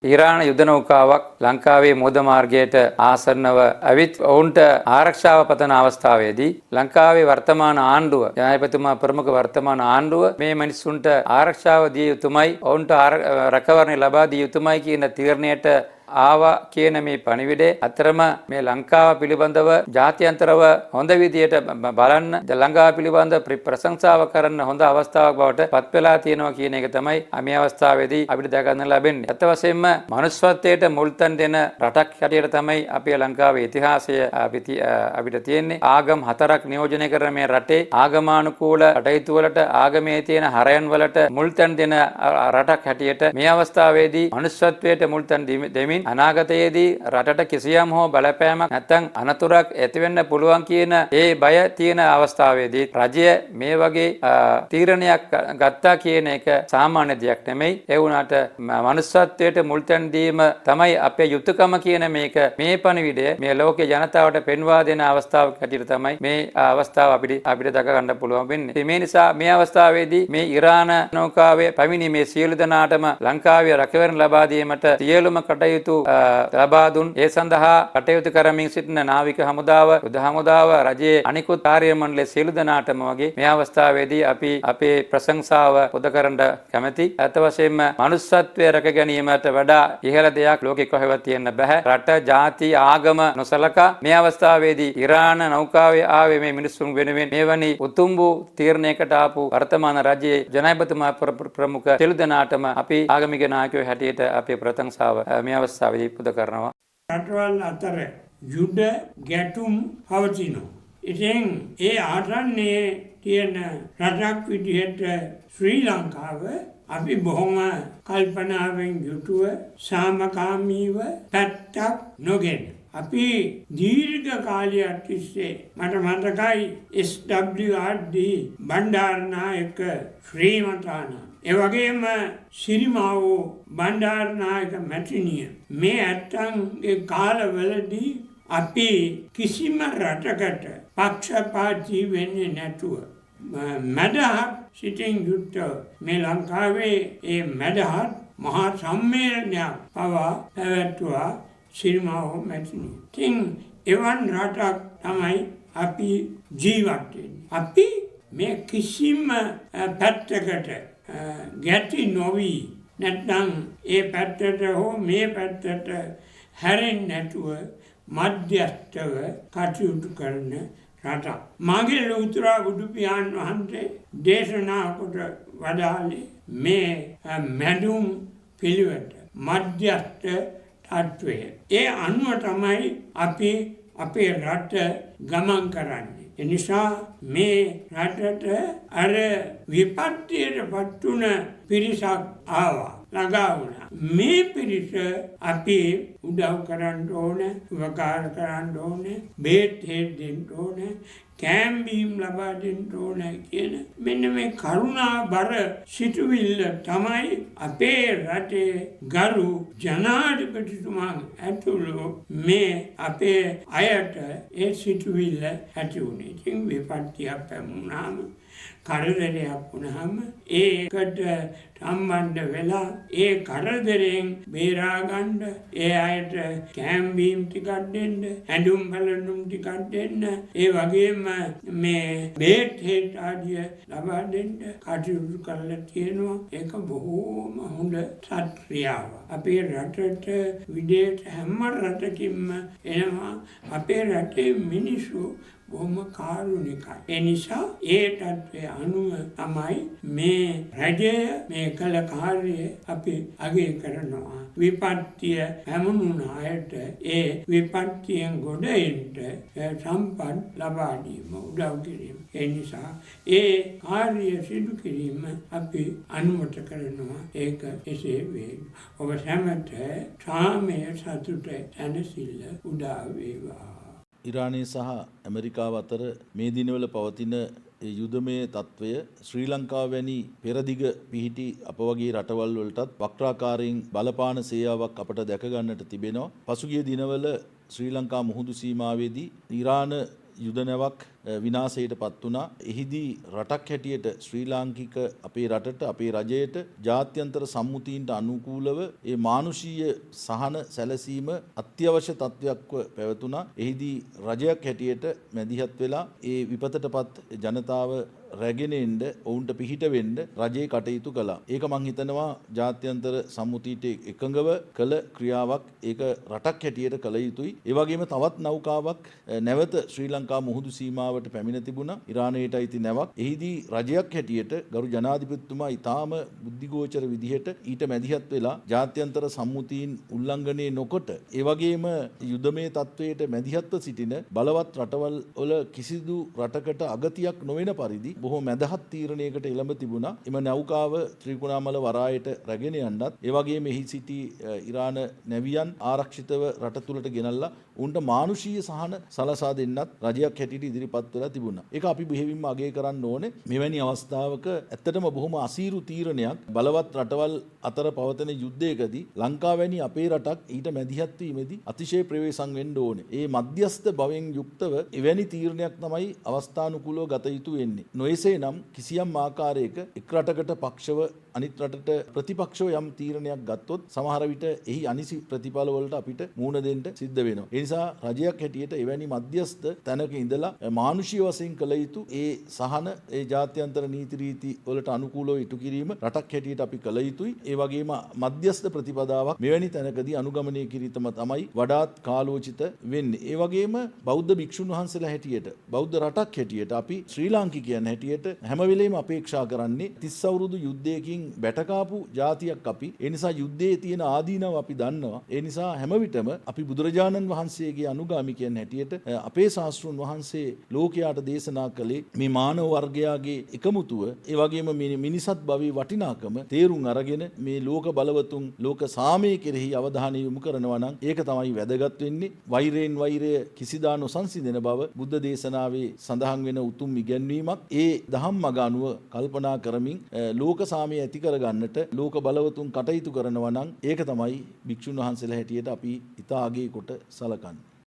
ඊරාන යුද නෞකාවක් ලංකාවේ මුහුද මාර්ගයට ආසන්නව ඇවිත් ඔවුන්ට ආරක්ෂාව පතන අවස්ථාවේදී ලංකාවේ වර්තමාන ආණ්ඩුව ජනාධිපතිතුමා ප්‍රමුඛ වර්තමාන ආණ්ඩුව මේ මිනිසුන්ට ආරක්ෂාව දිය යුතුමයි ඔවුන්ට රැකවරණය ලබා දිය යුතුමයි කියන තීරණයට ආවා කියන මේ පණිවිඩය අතරම මේ ලංකාව පිළිබඳව ජාත්‍යන්තරව හොඳ විදියට බලන්න ලංකාව පිළිබඳ ප්‍රශංසාව කරන්න හොඳ අවස්ථාවක් බවට පත් වෙලා තියෙනවා කියන එක තමයි මේ අවස්ථාවේදී අපිට දැක ගන්න ලැබෙන්නේ. අත් වශයෙන්ම මනුෂ්‍යත්වයට මුල් තැන් දෙන රටක් හැටියට තමයි අපේ ලංකාවේ ඉතිහාසය අපිට තියෙන්නේ. ආගම් 4ක් නියෝජනය කරන මේ රටේ ආගමානුකූල කටයුතු වලට ආගමේ තියෙන හරයන් වලට මුල් තැන් දෙන රටක් හැටියට මේ අවස්ථාවේදී මනුෂ්‍යත්වයට මුල් තැන් දෙමින් අනාගතයේදී රටට කිසියම් හෝ බලපෑමක් නැත්නම් අනතුරක් ඇති වෙන්න පුළුවන් කියන ඒ බය තියෙන අවස්ථාවේදී රජය මේ වගේ තීරණයක් ගත්තා කියන එක සාමාන්‍ය දෙයක් නෙමෙයි. ඒ වුණාට මනුෂ්‍යත්වයට මුල් තැන් දීම තමයි අපේ යුතුයකම කියන මේක මේ පණිවිඩය මේ ලෝකේ ජනතාවට පෙන්වා දෙන අවස්ථාවක් හැටියට තමයි මේ අවස්ථාව අපිට දක ගන්න පුළුවන් වෙන්නේ. මේ නිසා මේ අවස්ථාවේදී මේ ඉරාන නෞකාවේ පැමිණීමේ සියලු දෙනාටම ලංකාවේ රැකවරණ ලබා දීමට සියලුම කටයුතු ලබා දුන් ඒ සඳහා කටයුතු කරමින් සිටින නාවික හමුදාව, යුද හමුදාව, රජයේ අනිකුත් කාර්ය මණ්ඩලයේ සියලු දෙනාටම වගේ මේ අවස්ථාවේදී අපි අපේ ප්‍රශංසාව පොද කරන්න කැමැති. අත වශයෙන්ම මනුෂ්‍යත්වයේ රැක ගැනීමට වඩා ඉහළ දෙයක් ලෝකෙ කොහෙවත් තියෙන්න බෑ. රට, ජාති, ආගම නොසලකා මේ අවස්ථාවේදී ඉරාන නෞකාවේ ආවේ මේ මිනිසුන් වෙනුවෙන් මෙවැනි උතුම් වූ තීරණයකට ආපු වර්තමාන රජයේ ජනාධිපතිතුමා ප්‍රමුඛ සියලු දෙනාටම අපි ආගමික නායකයෝ හැටියට අපේ ප්‍රශංසාව මේ අවස්ථාවේදී පුද කරනවා. රටවල් අතර යුද ගැටුම් පවතිනවා. ඉතින් ඒ ආරන්නේ තියෙන රටක් විදිහට ශ්‍රී ලංකාව අපි බොහොම කල්පනාවෙන් යුතුව සාමකාමීව පැත්තක් නොගෙන අපි දීර්ඝ කාලයක් තිස්සේ මට මතකයි SWRD බණ්ඩාරනායක ශ්‍රීමතාන එවැගේම සිරිමාවෝ බණ්ඩාරනායක මැතිණිය මේ ඇත්තන්ගේ කාලවලදී අපි කිසිම රටකට පක්ෂපාතී වෙන්නේ නැතුව මැදහත් සිටින් යුක්තව මේ ලංකාවේ ඒ මැදහත් මහා සම්මේලනයක් පවා පැවැත්වුවා සිරිමාවෝ මැතිණිය. ඉතින් එවන් රටක් තමයි අපි ජීවත් වෙන්නේ. අපි මේ කිසිම පැත්තකට ගැටි නොවි නැත්නම් ඒ පැත්තට හෝ මේ පැත්තට හැරෙන්නේ නැතුව මධ්‍යස්ථව කටයුතු කරන රටක්. මාගේ ලෞතර බුදු පියාණන් වහන්සේ දේශනා කොට වදාළේ මේ මැදුම් පිළිවෙත මධ්‍යස්ථ තත්වය. ඒ අනුව තමයි අපි අපේ රට ගමන් කරන්නේ. එනිසා මේ රටට අර විපත්තියට පත්වුණ පිරිසක් ආවා ළඟා වුණා. මේ පිරිස අපි උදව් කරන්න ඕන, උපකාර කරන්න ඕන, බේත් දෙන්න ඕන, කෑම්බීම් ලබා දෙන්න ඕන කියන මෙන්න මේ කරුණා බර සිතුවිල්ල තමයි අපේ රටේ ගරු ජනාධිපතිතුමා ඇතුළු මේ අපේ අයට ඒ සිතුවිල්ල ඇති වුණේ. ඉතින් විපත්තියක් පැමුණාම කරදරයක් වුණාම ඒකට සම්බන්ධ වෙලා ඒ කරදරයෙන් බේරා ගන්න ඒ අයට කෑම්බීම් ටිකක් දෙන්න, ඇඳුම් පැළඳුම් ටිකක් දෙන්න, ඒ වගේම මේ බේත් හේත් ආදිය ලබා දෙන්න කටයුතු කරලා තියෙනවා. ඒක බොහෝම හොඳ සත්ක්‍රියාවක්. අපේ රටට විදේශ හැම රටකින්ම එනවා. අපේ රටේ මිනිස්සු බොහොම කාරුණිකයි. ඒ නිසා ඒ තත්ත්වය අනුව තමයි මේ රජය මේ කළ කාර්යය අපි අගය කරනවා. විපත්තිය හැමුණුන අයට ඒ විපත්තියෙන් ගොඩ එන්න සම්පත් ලබා දීම උදව් කිරීම. ඒ නිසා ඒ කාර්ය සිදු කිරීම අපි අනුමත කරනවා. ඒක එසේ වේ. ඔබ සැමට සාමය සතුට සැනසෙල්ල උදා වේවා. ඉරානය සහ ඇමරිකාව අතර මේ දිනවල පවතින යුදමය තත්ත්වය ශ්‍රී ලංකාව වැනි පෙරදිග පිහිටි අප වගේ රටවල් වලටත් වක්‍රාකාරයෙන් බලපාන සේයාවක් අපට දැක ගන්නට තිබෙනවා. පසුගිය දිනවල ශ්‍රී ලංකා මුහුදු සීමාවේදී ඉරාන යුද නැවක් විනාශයට පත් වුණා. එහිදී රටක් හැටියට ශ්‍රී ලාංකික අපේ රටට අපේ රජයට ජාත්‍යන්තර සම්මුතීන්ට අනුකූලව ඒ මානුෂීය සහන සැලසීම අත්‍යවශ්‍ය තත්වයක්ව පැවතුණා. එහිදී රජයක් හැටියට මැදිහත් වෙලා ඒ විපතටපත් ජනතාව රැගෙන එන්න ඔවුන්ට පිහිට වෙන්න රජයේ කටයුතු කළා. ඒක මං හිතනවා ජාත්‍යන්තර සම්මුතියට එකඟව කළ ක්‍රියාවක්. ඒක රටක් හැටියට කළ යුතුයි. ඒ වගේම තවත් නෞකාවක් නැවත ශ්‍රී ලංකා මුහුදු සීමාවට පැමිණ තිබුණා. ඉරානයට අයිති නැවක්. එහිදී රජයක් හැටියට ගරු ජනාධිපතිතුමා ඊටාම බුද්ධිගෝචර විදිහට ඊට මැදිහත් වෙලා ජාත්‍යන්තර සම්මුතීන් උල්ලංඝනය නොකොට ඒ වගේම යුදමේ තත්වයට මැදිහත්ව සිටින බලවත් රටවල් වල කිසිදු රටකට අගතියක් නොවන පරිදි බොහෝ මැදහත් තීරණයකට එළඹ තිබුණා. එම නෞකාව ත්‍රිකුණාමල වරායට රැගෙන යන්නත් ඒ වගේම එහි සිටි ඉරාන නැවියන් ආරක්ෂිතව රට තුළට ගෙනල්ලා උන්ට මානුෂීය සහන සලසා දෙන්නත් රජයක් හැටියට ඉදිරිපත් වෙලා තිබුණා. ඒක අපි බෙහෙවින්ම අගය කරන්න ඕනේ. මෙවැනි අවස්ථාවක ඇත්තටම බොහොම අසීරු තීරණයක් බලවත් රටවල් අතර පවතින යුද්ධයකදී ලංකාව වැනි අපේ රටක් ඊට මැදිහත් වීමේදී අතිශය ප්‍රවේශම් වෙන්න ඕනේ. ඒ මධ්‍යස්ථ භවෙන් යුක්තව එවැනි තීරණයක් තමයි අවස්ථානුකූලව ගත යුතු වෙන්නේ. නොයසේ නම් කිසියම් ආකාරයක එක් රටකට පක්ෂව අනිත් රටට ප්‍රතිපක්ෂව යම් තීරණයක් ගත්තොත් සමහර විට එහි අනිසි ප්‍රතිඵල වලට අපිට මුහුණ දෙන්න සිද්ධ වෙනවා. ඒ නිසා රජයක් හැටියට එවැනි මධ්‍යස්ථ තැනක ඉඳලා මානුෂීය වශයෙන් කළ යුතු ඒ සහන ඒ ජාත්‍යන්තර නීති රීති වලට අනුකූලව ඉටු කිරීම රටක් හැටියට අපි කළ යුතුයි. ඒ වගේම මධ්‍යස්ථ ප්‍රතිපදාවක් මෙවැනි තැනකදී අනුගමනය කිරීම තමයි වඩාත් කාලෝචිත වෙන්නේ. ඒ වගේම බෞද්ධ භික්ෂුන් වහන්සේලා හැටියට බෞද්ධ රටක් හැටියට අපි ශ්‍රී ලාංකිකයන් හැටියට හැම වෙලෙම අපේක්ෂා කරන්නේ 30 අවුරුදු යුද්ධයකින් බැටකාපු ජාතියක් අපි. ඒ නිසා යුද්ධයේ තියෙන ආදීනව අපි දන්නවා. ඒ නිසා හැම විටම අපි බුදුරජාණන් වහන්සේගේ අනුගාමිකයන් හැටියට අපේ ශාස්ත්‍රඥ වහන්සේ ලෝකයාට දේශනා කළේ මේ මානව වර්ගයාගේ එකමුතුව ඒ වගේම මේ මිනිසත් භවයේ වටිනාකම තේරුම් අරගෙන මේ ලෝක බලවතුන් ලෝක සාමයේ කෙරෙහි අවධානය යොමු කරනවා නම් ඒක තමයි වැදගත් වෙන්නේ. වෛරයෙන් වෛරය කිසිදා නොසන්සිඳෙන බව බුද්ධ දේශනාවේ සඳහන් වෙන උතුම් ඉගැන්වීමක්. ඒ දහම් මඟ අනුව කල්පනා කරමින් ලෝක සාමය ඇති කරගන්නට ලෝක බලවතුන් කටයුතු කරනවා නම් ඒක තමයි භික්ෂුන් වහන්සේලා හැටියට අපි ඉතා අගය කොට සලකන්නේ.